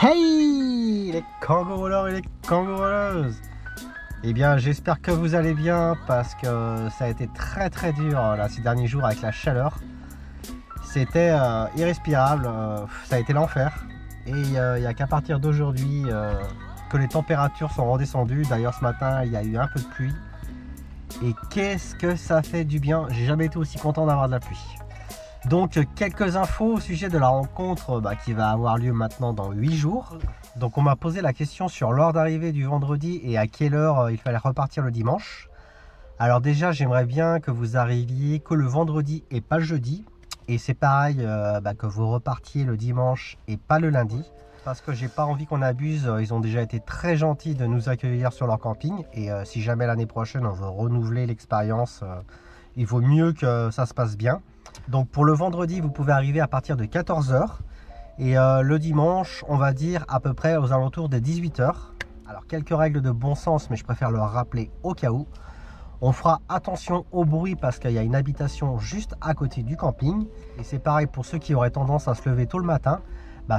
Hey les kangourous et les kangoureuses. Eh bien j'espère que vous allez bien parce que ça a été très dur là, ces derniers jours avec la chaleur. C'était irrespirable, ça a été l'enfer. Et il n'y a qu'à partir d'aujourd'hui que les températures sont redescendues. D'ailleurs ce matin il y a eu un peu de pluie. Et qu'est-ce que ça fait du bien. J'ai jamais été aussi content d'avoir de la pluie. Donc quelques infos au sujet de la rencontre qui va avoir lieu maintenant dans 8 jours. Donc on m'a posé la question sur l'heure d'arrivée du vendredi et à quelle heure il fallait repartir le dimanche. Alors déjà j'aimerais bien que vous arriviez que le vendredi et pas le jeudi. Et c'est pareil que vous repartiez le dimanche et pas le lundi. Parce que j'ai pas envie qu'on abuse, ils ont déjà été très gentils de nous accueillir sur leur camping. Et si jamais l'année prochaine on veut renouveler l'expérience, il vaut mieux que ça se passe bien. Donc pour le vendredi, vous pouvez arriver à partir de 14 h. Et le dimanche, on va dire à peu près aux alentours des 18 h. Alors quelques règles de bon sens, mais je préfère le rappeler au cas où. On fera attention au bruit parce qu'il y a une habitation juste à côté du camping. Et c'est pareil pour ceux qui auraient tendance à se lever tôt le matin.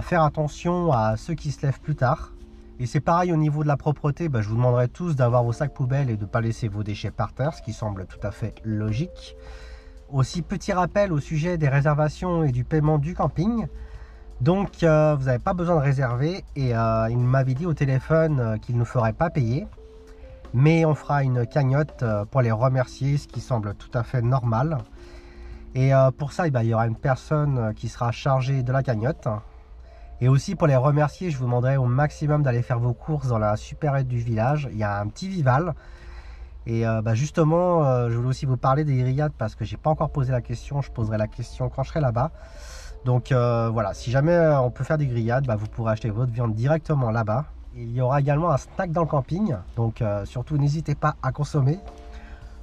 Faire attention à ceux qui se lèvent plus tard. Et c'est pareil au niveau de la propreté. Je vous demanderai tous d'avoir vos sacs poubelles et de ne pas laisser vos déchets par terre, ce qui semble tout à fait logique. Aussi, petit rappel au sujet des réservations et du paiement du camping. Donc, vous n'avez pas besoin de réserver. Et il m'avait dit au téléphone qu'il ne ferait pas payer. Mais on fera une cagnotte pour les remercier, ce qui semble tout à fait normal. Et pour ça, il y aura une personne qui sera chargée de la cagnotte. Et aussi pour les remercier, je vous demanderai au maximum d'aller faire vos courses dans la supérette du village. Il y a un petit Vival. Et justement, je voulais aussi vous parler des grillades parce que j'ai pas encore posé la question. Je poserai la question quand je serai là-bas. Donc voilà, si jamais on peut faire des grillades, vous pourrez acheter votre viande directement là-bas. Il y aura également un snack dans le camping. Donc surtout, n'hésitez pas à consommer.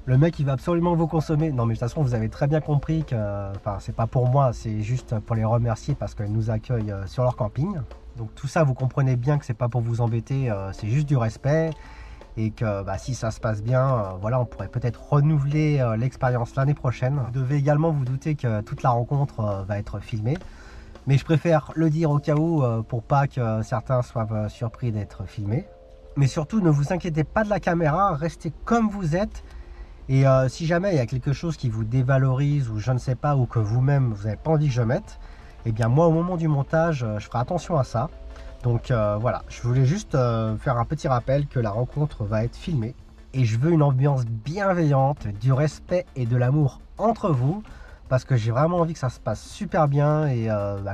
Le mec, il va absolument vous consommer. Non, mais de toute façon, vous avez très bien compris que c'est pas pour moi, c'est juste pour les remercier parce qu'ils nous accueillent sur leur camping. Donc tout ça, vous comprenez bien que c'est pas pour vous embêter, c'est juste du respect. Et que si ça se passe bien, voilà, on pourrait peut-être renouveler l'expérience l'année prochaine. Vous devez également vous douter que toute la rencontre va être filmée. Mais je préfère le dire au cas où pour pas que certains soient surpris d'être filmés. Mais surtout, ne vous inquiétez pas de la caméra, restez comme vous êtes. Et si jamais il y a quelque chose qui vous dévalorise ou je ne sais pas, ou que vous-même vous n'avez pas envie que je mette, eh bien moi au moment du montage, je ferai attention à ça. Donc voilà, je voulais juste faire un petit rappel que la rencontre va être filmée. Et je veux une ambiance bienveillante, du respect et de l'amour entre vous. Parce que j'ai vraiment envie que ça se passe super bien et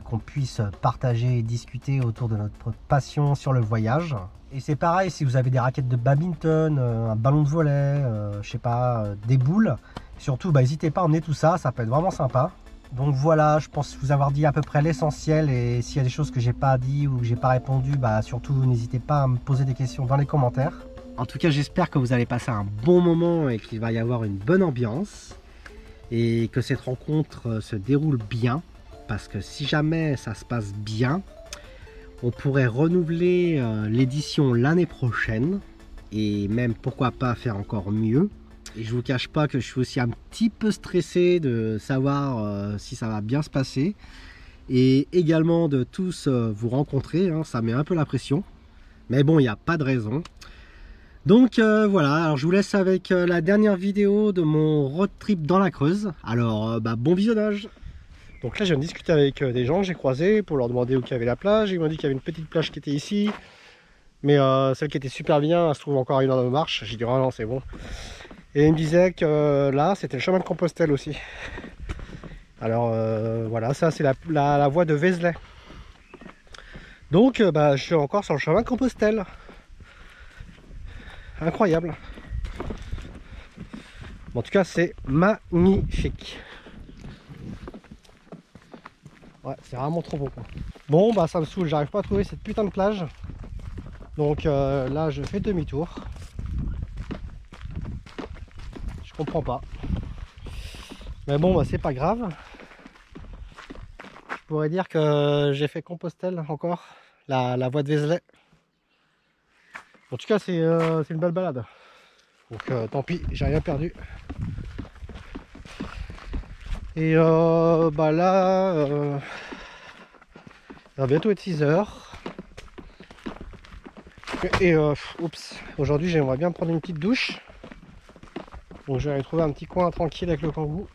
qu'on puisse partager et discuter autour de notre passion sur le voyage. Et c'est pareil, si vous avez des raquettes de badminton, un ballon de volley, je sais pas, des boules. Surtout, n'hésitez pas à emmener tout ça, ça peut être vraiment sympa. Donc voilà, je pense vous avoir dit à peu près l'essentiel et s'il y a des choses que j'ai pas dit ou que j'ai pas répondu, surtout n'hésitez pas à me poser des questions dans les commentaires. En tout cas, j'espère que vous allez passer un bon moment et qu'il va y avoir une bonne ambiance et que cette rencontre se déroule bien parce que si jamais ça se passe bien, on pourrait renouveler l'édition l'année prochaine et même pourquoi pas faire encore mieux. Et je vous cache pas que je suis aussi un petit peu stressé de savoir si ça va bien se passer et également de tous vous rencontrer, ça met un peu la pression, mais bon, il n'y a pas de raison. Donc voilà, alors je vous laisse avec la dernière vidéo de mon road trip dans la Creuse. Alors bon visionnage. Donc là je viens de discuter avec des gens que j'ai croisés pour leur demander où il y avait la plage. Ils m'ont dit qu'il y avait une petite plage qui était ici, mais celle qui était super bien, elle se trouve encore à 1 heure de marche. J'ai dit oh non, c'est bon. Et il me disait que là, c'était le chemin de Compostelle aussi. Alors voilà, ça c'est la voie de Vézelay. Donc je suis encore sur le chemin de Compostelle. Incroyable. En tout cas, c'est magnifique. Ouais, c'est vraiment trop beau quoi. Bon, ça me saoule, j'arrive pas à trouver cette putain de plage. Donc là, je fais demi-tour. Je comprends pas. Mais bon, c'est pas grave. Je pourrais dire que j'ai fait Compostelle encore, la voie de Vézelay. En tout cas, c'est une belle balade. Donc tant pis, j'ai rien perdu. Et là, il va bientôt être 6 h. Et oups, aujourd'hui j'aimerais bien prendre une petite douche. Donc je vais aller trouver un petit coin tranquille avec le kangou.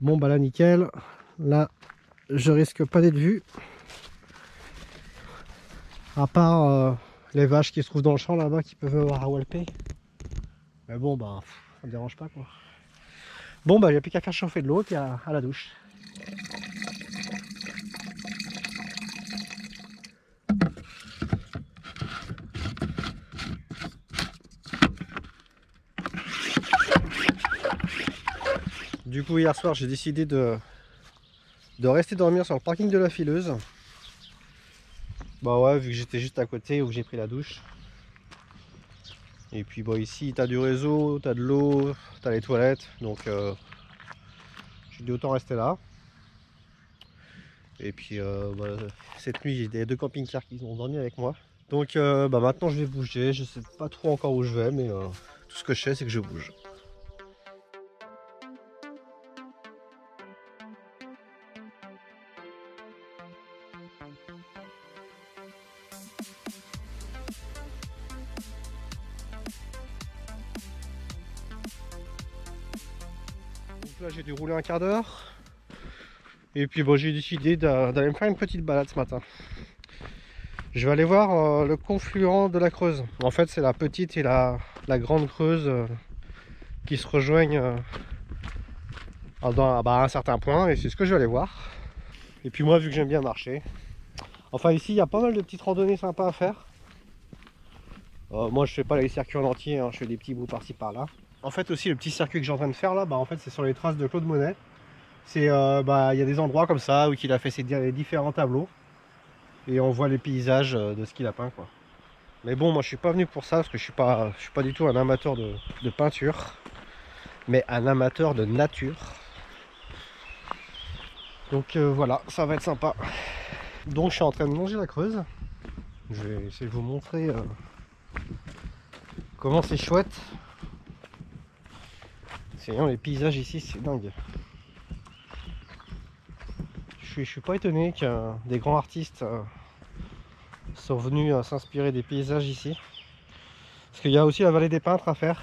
Bon bah là nickel. Là je risque pas d'être vu. À part les vaches qui se trouvent dans le champ là-bas qui peuvent avoir à walper. Mais bon bah ça me dérange pas quoi. Bon bah il n'y a plus qu'à faire chauffer de l'eau et puis à la douche. Du coup hier soir j'ai décidé de rester dormir sur le parking de la fileuse. Bah ouais, vu que j'étais juste à côté où j'ai pris la douche. Et puis bon ici t'as du réseau, t'as de l'eau, t'as les toilettes, donc j'ai dit autant rester là. Et puis bah, cette nuit j'ai des deux camping-cars qui ont dormi avec moi. Donc bah, maintenant je vais bouger, je sais pas trop encore où je vais, mais tout ce que je sais c'est que je bouge. Donc là j'ai dû rouler un quart d'heure. Et puis bon, j'ai décidé d'aller me faire une petite balade ce matin. Je vais aller voir le confluent de la Creuse. En fait c'est la petite et la grande Creuse qui se rejoignent à un certain point, et c'est ce que je vais aller voir. Et puis moi vu que j'aime bien marcher, enfin ici il y a pas mal de petites randonnées sympas à faire. Moi je fais pas les circuits en entier, hein, je fais des petits bouts par-ci par-là. En fait aussi le petit circuit que j'ai en train de faire là, bah en fait c'est sur les traces de Claude Monet. C'est bah il y a des endroits comme ça où il a fait ses différents tableaux et on voit les paysages de ce qu'il a peint quoi. Mais bon moi je suis pas venu pour ça parce que je suis pas du tout un amateur de peinture, mais un amateur de nature. Donc voilà, ça va être sympa. Donc je suis en train de manger la Creuse. Je vais essayer de vous montrer comment c'est chouette. Sinon les paysages ici c'est dingue. Je suis pas étonné que des grands artistes sont venus s'inspirer des paysages ici. Parce qu'il y a aussi la vallée des peintres à faire.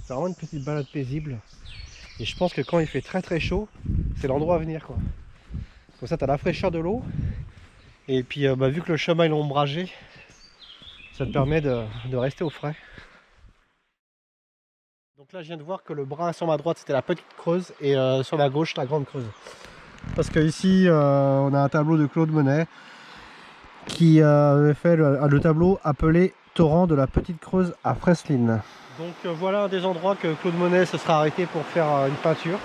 C'est vraiment une petite balade paisible. Et je pense que quand il fait très très chaud, c'est l'endroit à venir quoi. Comme ça tu as la fraîcheur de l'eau. Et puis bah, vu que le chemin est ombragé, ça te permet de rester au frais. Donc là je viens de voir que le brun sur ma droite c'était la petite Creuse et sur ma gauche la grande Creuse. Parce que ici on a un tableau de Claude Monet qui avait fait le tableau appelé Torrent de la petite Creuse à Freslin. Donc voilà un des endroits que Claude Monet se sera arrêté pour faire une peinture.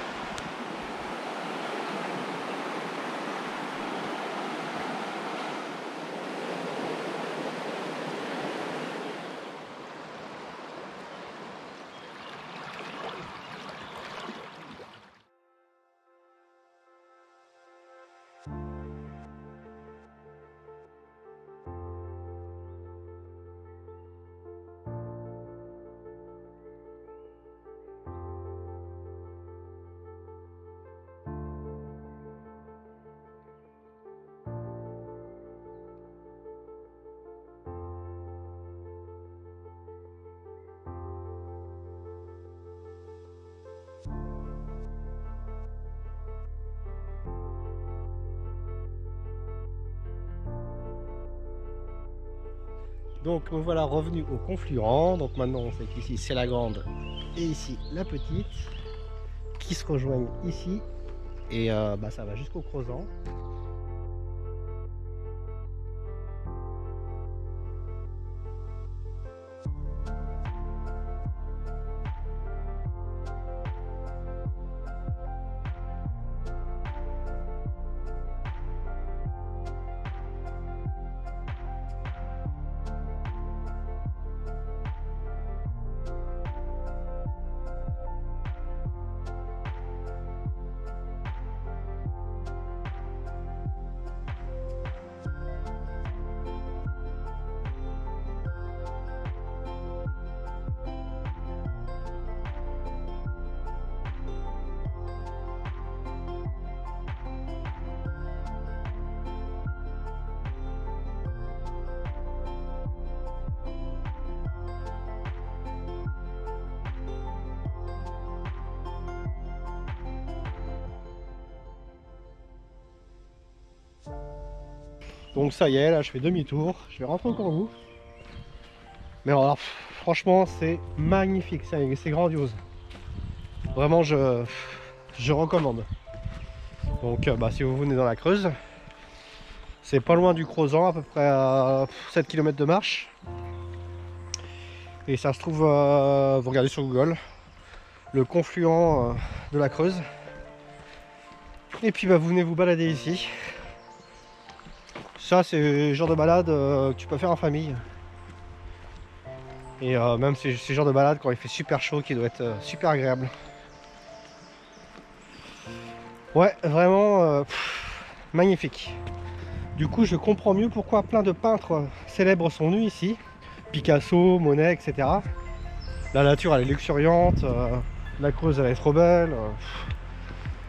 Donc me voilà revenu au confluent. Donc maintenant on sait qu'ici c'est la grande et ici la petite qui se rejoignent ici. Et bah, ça va jusqu'au Crozant. Donc ça y est, là je fais demi-tour, je vais rentrer au Kangoo. Mais alors franchement c'est magnifique, c'est grandiose. Vraiment je recommande. Donc si vous venez dans la Creuse, c'est pas loin du Crozant, à peu près à 7 km de marche. Et ça se trouve, vous regardez sur Google, le confluent de la Creuse. Et puis vous venez vous balader ici. Ça c'est le genre de balade que tu peux faire en famille. Et même c'est ce genre de balade quand il fait super chaud qui doit être super agréable. Ouais, vraiment magnifique. Du coup je comprends mieux pourquoi plein de peintres célèbres sont venus ici. Picasso, Monet, etc. La nature elle est luxuriante, la Creuse elle est trop belle.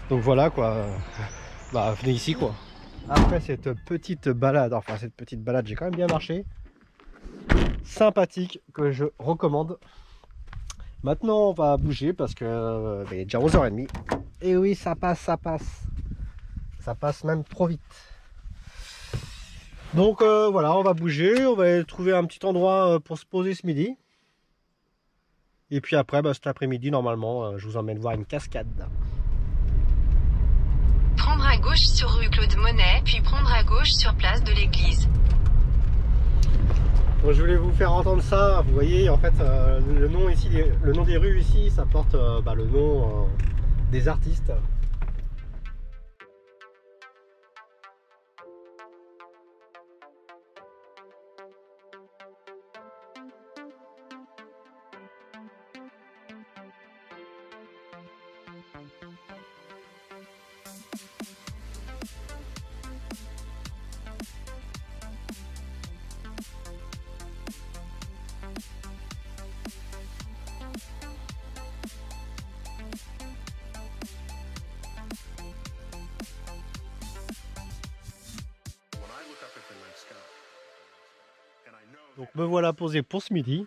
Donc voilà quoi, venez ici quoi. Après cette petite balade, j'ai quand même bien marché. Sympathique, que je recommande. Maintenant on va bouger parce que il est déjà 11h30. Et oui ça passe. Ça passe même trop vite. Donc voilà, on va bouger, on va trouver un petit endroit pour se poser ce midi. Et puis après, cet après-midi, normalement, je vous emmène voir une cascade. Prendre à gauche sur rue Claude Monet, puis prendre à gauche sur place de l'église. Donc, je voulais vous faire entendre ça. Vous voyez, en fait, le nom ici, le nom des rues ici, ça porte le nom des artistes. Donc me voilà posé pour ce midi.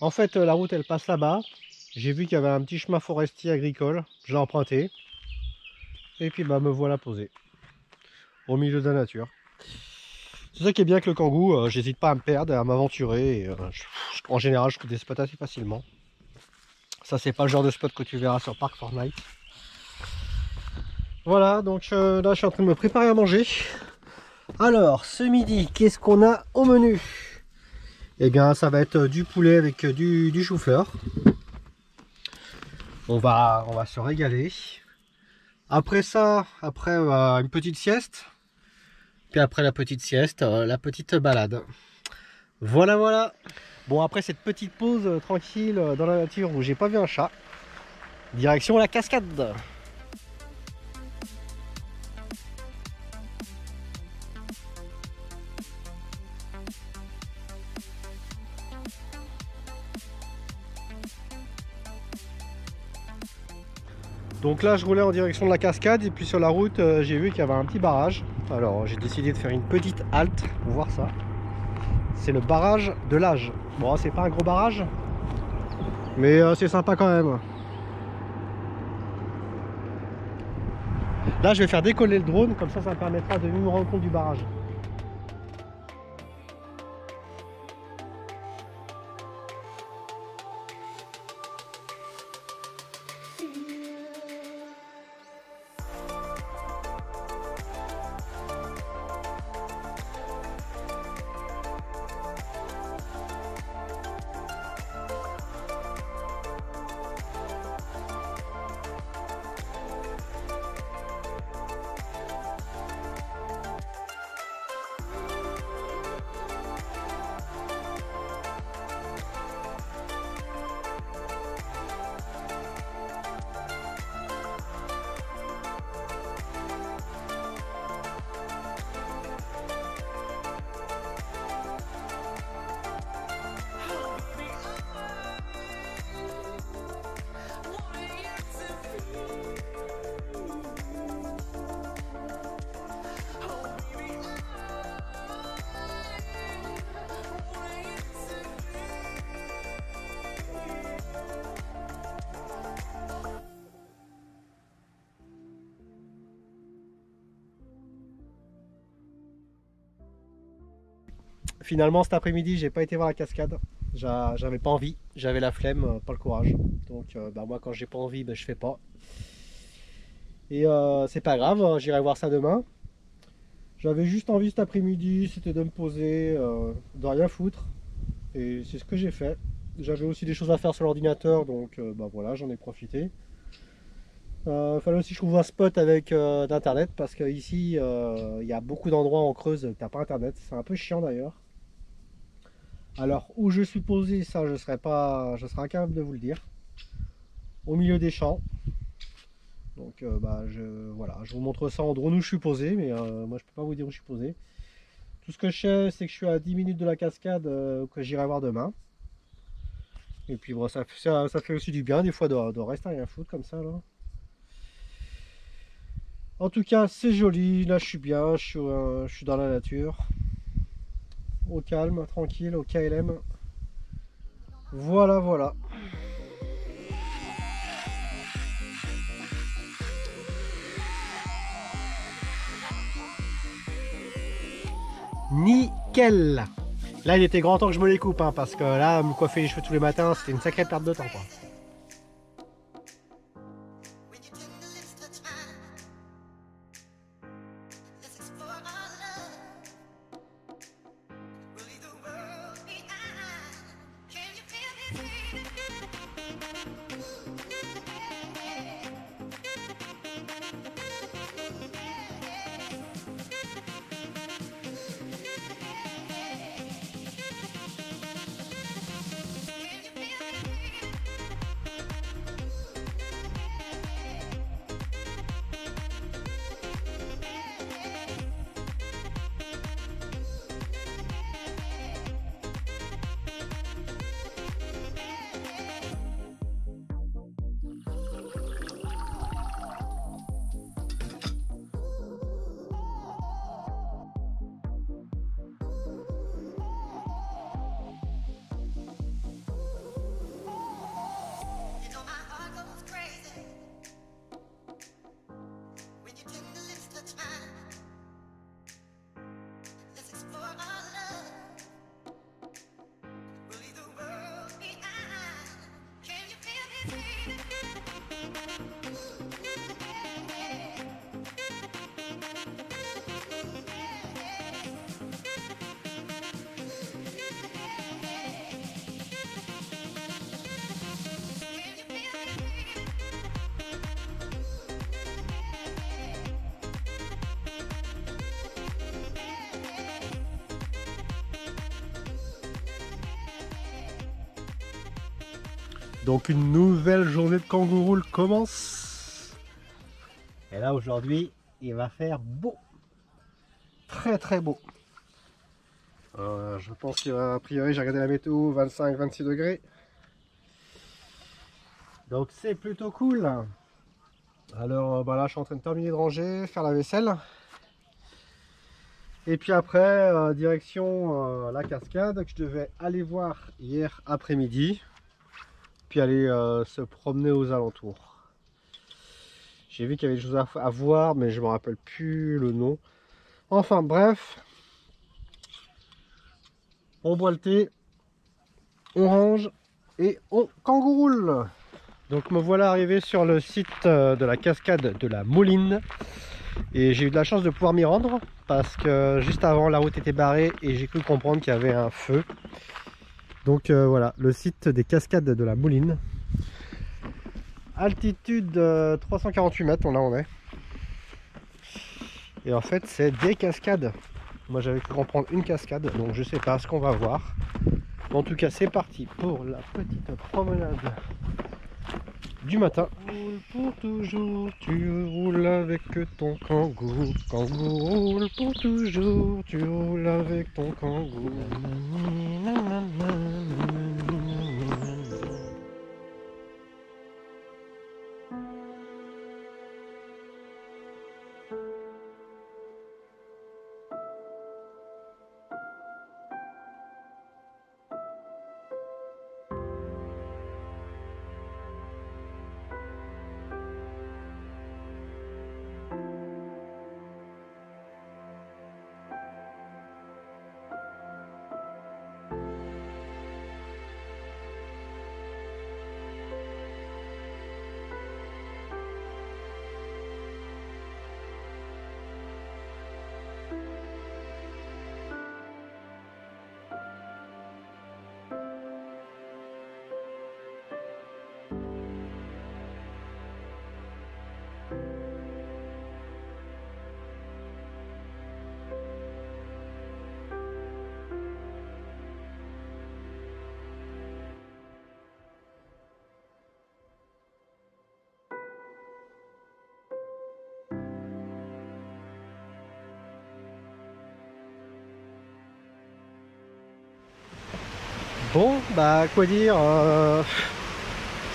En fait la route elle passe là-bas. J'ai vu qu'il y avait un petit chemin forestier agricole. Je l'ai emprunté. Et puis me voilà posé. Au milieu de la nature. C'est ça qui est bien avec le Kangoo. J'hésite pas à me perdre et à m'aventurer. En général je trouve des spots assez facilement. Ça c'est pas le genre de spot que tu verras sur Park Fortnite. Voilà, donc là je suis en train de me préparer à manger. Alors, ce midi, qu'est-ce qu'on a au menu? Eh bien, ça va être du poulet avec du chou-fleur. On va se régaler. Après ça, une petite sieste. Puis après la petite sieste, la petite balade. Voilà. Bon, après cette petite pause tranquille dans la nature où j'ai pas vu un chat, direction la cascade. Donc là je roulais en direction de la cascade et puis sur la route j'ai vu qu'il y avait un petit barrage. Alors j'ai décidé de faire une petite halte pour voir ça. C'est le barrage de l'Age. Bon c'est pas un gros barrage, mais c'est sympa quand même. Là je vais faire décoller le drone, comme ça me permettra de mieux me rendre compte du barrage. finalement cet après-midi j'ai pas été voir la cascade. J'avais pas envie, j'avais la flemme, pas le courage. Donc bah, moi quand j'ai pas envie, bah, je fais pas. Et c'est pas grave, j'irai voir ça demain. J'avais juste envie cet après-midi, c'était de me poser, de rien foutre. Et c'est ce que j'ai fait. J'avais aussi des choses à faire sur l'ordinateur, donc bah voilà, j'en ai profité. Fallait aussi que je trouve un spot avec d'internet parce qu'ici il y a beaucoup d'endroits en Creuse où t'as pas internet. C'est un peu chiant d'ailleurs. Alors où je suis posé, ça je serais incapable de vous le dire. Au milieu des champs. Donc bah voilà, je vous montre ça en drone où je suis posé, mais moi je peux pas vous dire où je suis posé. Tout ce que je sais, c'est que je suis à 10 minutes de la cascade que j'irai voir demain. Et puis bon, ça fait aussi du bien des fois de rester à rien foutre comme ça là. En tout cas, c'est joli, là je suis bien, je suis dans la nature. Au calme, tranquille, au KLM. Voilà, voilà. Nickel! Là, il était grand temps que je me les coupe, hein, parce que là, me coiffer les cheveux tous les matins, c'était une sacrée perte de temps, quoi. Donc une nouvelle journée de kangourou commence. Et là aujourd'hui, il va faire beau. Très très beau. Je pense qu'il va, a priori, j'ai regardé la météo, 25-26 degrés. Donc c'est plutôt cool. Alors bah là je suis en train de terminer de ranger, faire la vaisselle. Et puis après, direction la cascade que je devais aller voir hier après-midi. Puis aller se promener aux alentours. J'ai vu qu'il y avait des choses à voir, mais je me rappelle plus le nom. Enfin bref, on boit le thé, on range et on kangouroule. Donc me voilà arrivé sur le site de la cascade de la Moline. Et j'ai eu de la chance de pouvoir m'y rendre parce que juste avant la route était barrée et j'ai cru comprendre qu'il y avait un feu. Donc voilà, le site des cascades de la Moline. Altitude 348 mètres, là on est. Et en fait c'est des cascades. Moi j'avais cru comprendre une cascade, donc je sais pas ce qu'on va voir. En tout cas c'est parti pour la petite promenade du matin. Roule pour toujours, tu roules avec ton kangourou. Kangourou roule pour toujours, tu roules avec ton kangourou. Bon, bah quoi dire,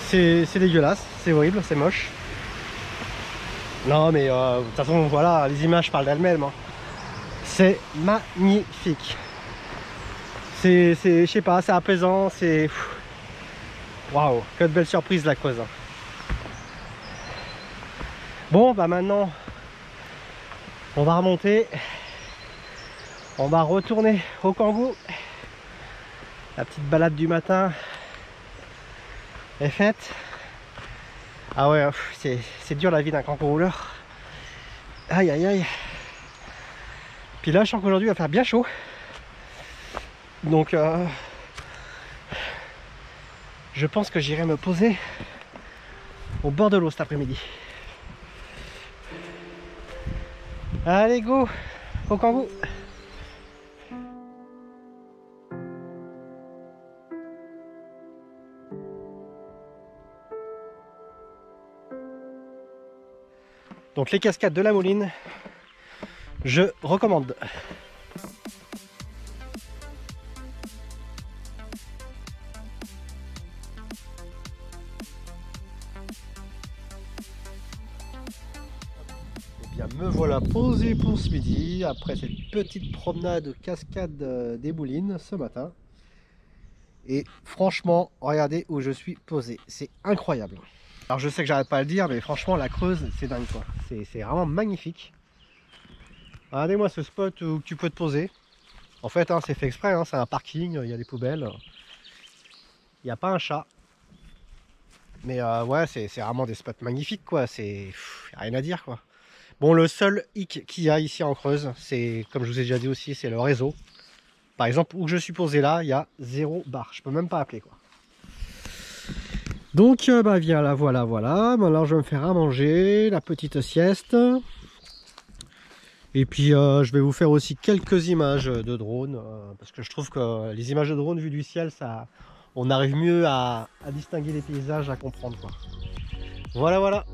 c'est dégueulasse, c'est horrible, c'est moche. Non mais de toute façon voilà, les images parlent d'elles-mêmes. Hein. C'est magnifique. Je sais pas, c'est apaisant, c'est... Waouh, que de belles surprises la Creuse. Bon bah maintenant, on va remonter. On va retourner au Kangoo. La petite balade du matin est faite. Ah ouais, c'est dur la vie d'un Kangoo rouleur. Aïe aïe aïe. Puis là je sens qu'aujourd'hui il va faire bien chaud. Donc je pense que j'irai me poser au bord de l'eau cet après-midi. Allez go au Kangoo. Donc les cascades de la Moline, je recommande. Et bien me voilà posé pour ce midi, après cette petite promenade cascade des Moulines ce matin. Et franchement, regardez où je suis posé, c'est incroyable. Alors je sais que j'arrête pas à le dire, mais franchement la Creuse c'est dingue quoi. C'est vraiment magnifique. Regardez-moi ce spot où tu peux te poser. En fait hein, c'est fait exprès, hein, c'est un parking, il y a des poubelles. Il n'y a pas un chat. Mais ouais c'est vraiment des spots magnifiques quoi. C'est rien à dire quoi. Bon le seul hic qu'il y a ici en Creuse, c'est comme je vous ai déjà dit aussi, c'est le réseau. Par exemple où je suis posé là, il y a 0 bar. Je peux même pas appeler quoi. Donc bah viens là, voilà. Maintenant je vais me faire à manger, la petite sieste. Et puis je vais vous faire aussi quelques images de drone. Parce que je trouve que les images de drone vues du ciel, ça, on arrive mieux à distinguer les paysages, à comprendre quoi. Voilà.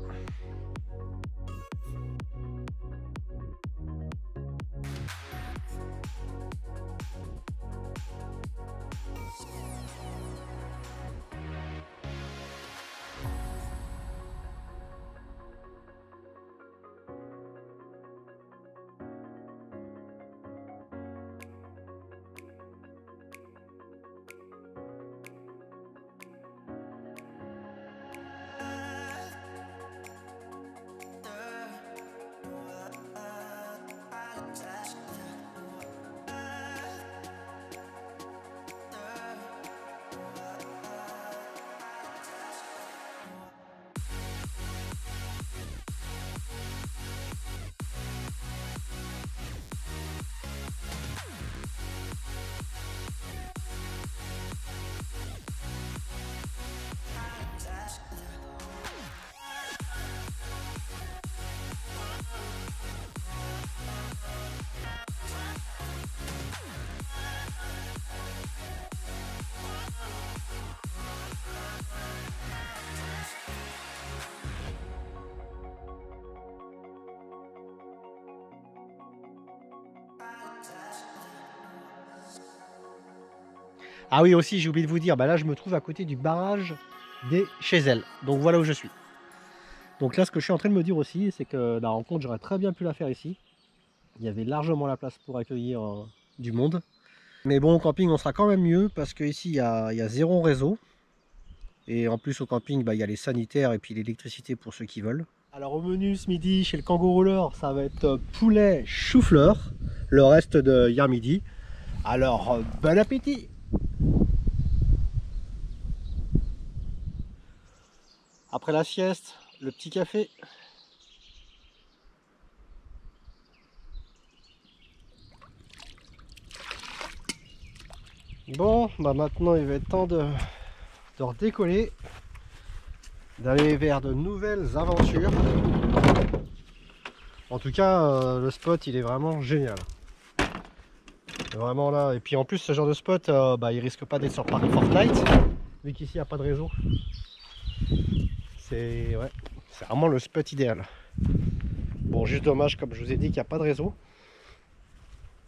Ah oui aussi j'ai oublié de vous dire, bah là je me trouve à côté du barrage des Chezelles. Donc voilà où je suis. Donc là ce que je suis en train de me dire aussi, c'est que la rencontre j'aurais très bien pu la faire ici. Il y avait largement la place pour accueillir du monde. Mais bon au camping on sera quand même mieux parce qu'ici il y a 0 réseau. Et en plus au camping bah, il y a les sanitaires et puis l'électricité pour ceux qui veulent. Alors au menu ce midi chez le Kangoo Roller ça va être poulet chou-fleur. Le reste de hier midi. Alors bon appétit! Après la sieste, le petit café. Bon, bah maintenant il va être temps de redécoller. d'aller vers de nouvelles aventures. En tout cas, le spot il est vraiment génial. Vraiment là, et puis en plus ce genre de spot, il risque pas d'être sur Paris Fortnite, vu qu'ici il n'y a pas de réseau. C'est vraiment le spot idéal. Bon, juste dommage, comme je vous ai dit, qu'il n'y a pas de réseau.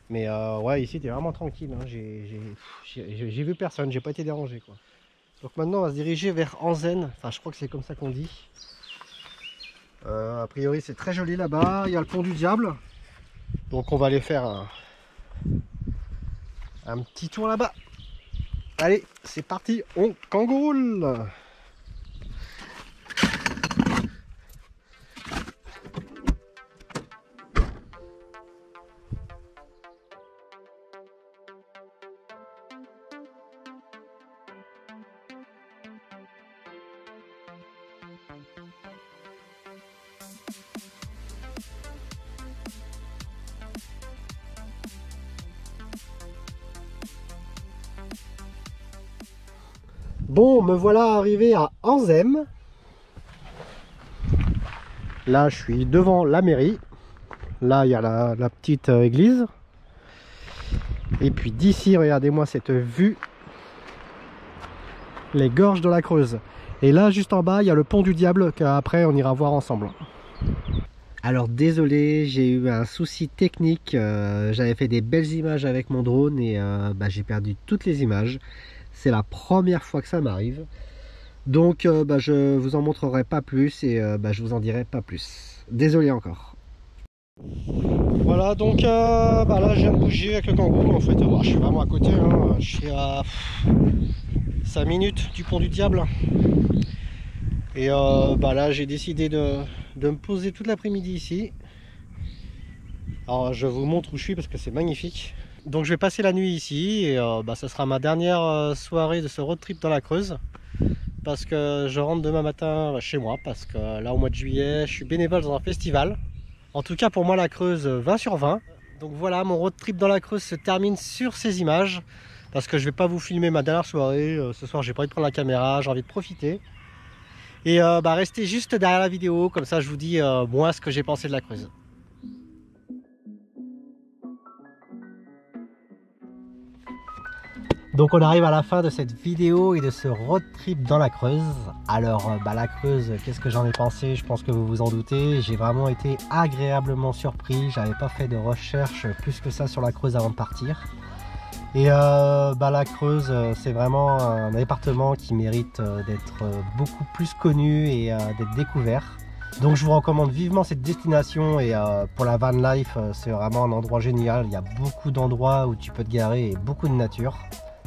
Mais ouais, ici t'es vraiment tranquille, hein. J'ai vu personne, j'ai pas été dérangé quoi. Donc maintenant on va se diriger vers Anzen, enfin je crois que c'est comme ça qu'on dit. A priori c'est très joli là-bas, il y a le pont du diable. Donc on va aller faire un petit tour là-bas. Allez, c'est parti, on kangourou. Bon, me voilà arrivé à Anzen. Là, je suis devant la mairie. Là, il y a la petite église. Et puis d'ici, regardez-moi cette vue. Les gorges de la Creuse. Et là, juste en bas, il y a le pont du diable qu'après, on ira voir ensemble. Alors désolé, j'ai eu un souci technique. J'avais fait des belles images avec mon drone et j'ai perdu toutes les images. C'est la première fois que ça m'arrive. Donc je vous en montrerai pas plus et je vous en dirai pas plus. Désolé encore. Voilà, donc là je viens de bouger avec le kangourou. En fait, je suis vraiment à côté, hein. Je suis à 5 minutes du pont du diable. Et là j'ai décidé de me poser toute l'après-midi ici. Alors je vous montre où je suis parce que c'est magnifique. Donc je vais passer la nuit ici et ça sera ma dernière soirée de ce road trip dans la Creuse. Parce que je rentre demain matin chez moi, parce que là au mois de juillet je suis bénévole dans un festival. En tout cas pour moi la Creuse 20 sur 20. Donc voilà, mon road trip dans la Creuse se termine sur ces images. Parce que je vais pas vous filmer ma dernière soirée, ce soir j'ai pas envie de prendre la caméra, j'ai envie de profiter. Et restez juste derrière la vidéo, comme ça je vous dis moi ce que j'ai pensé de la Creuse. Donc on arrive à la fin de cette vidéo et de ce road trip dans la Creuse. Alors la Creuse, qu'est-ce que j'en ai pensé? Je pense que vous vous en doutez, j'ai vraiment été agréablement surpris. J'avais pas fait de recherche plus que ça sur la Creuse avant de partir. Et la Creuse, c'est vraiment un département qui mérite d'être beaucoup plus connu et d'être découvert. Donc je vous recommande vivement cette destination et pour la van life, c'est vraiment un endroit génial. Il y a beaucoup d'endroits où tu peux te garer et beaucoup de nature.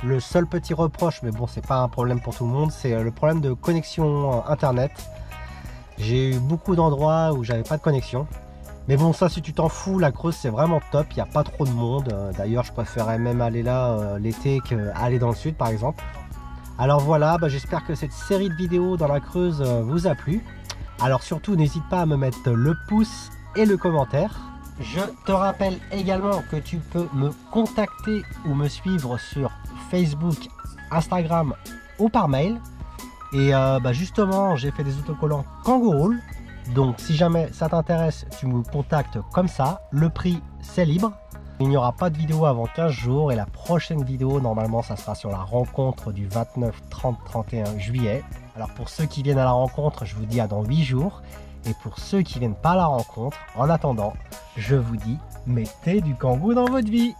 Le seul petit reproche, mais bon c'est pas un problème pour tout le monde, c'est le problème de connexion internet. J'ai eu beaucoup d'endroits où j'avais pas de connexion. Mais bon, ça si tu t'en fous, la Creuse c'est vraiment top, il n'y a pas trop de monde. D'ailleurs je préférais même aller là l'été qu'aller dans le sud par exemple. Alors voilà, j'espère que cette série de vidéos dans la Creuse vous a plu. Alors surtout n'hésite pas à me mettre le pouce et le commentaire. Je te rappelle également que tu peux me contacter ou me suivre sur Facebook, Instagram ou par mail. Et justement j'ai fait des autocollants kangourou. Donc si jamais ça t'intéresse, tu me contactes comme ça. Le prix c'est libre. Il n'y aura pas de vidéo avant 15 jours. Et la prochaine vidéo normalement ça sera sur la rencontre du 29, 30, 31 juillet. Alors pour ceux qui viennent à la rencontre, je vous dis à dans 8 jours. Et pour ceux qui viennent pas à la rencontre, en attendant, je vous dis mettez du kangourou dans votre vie.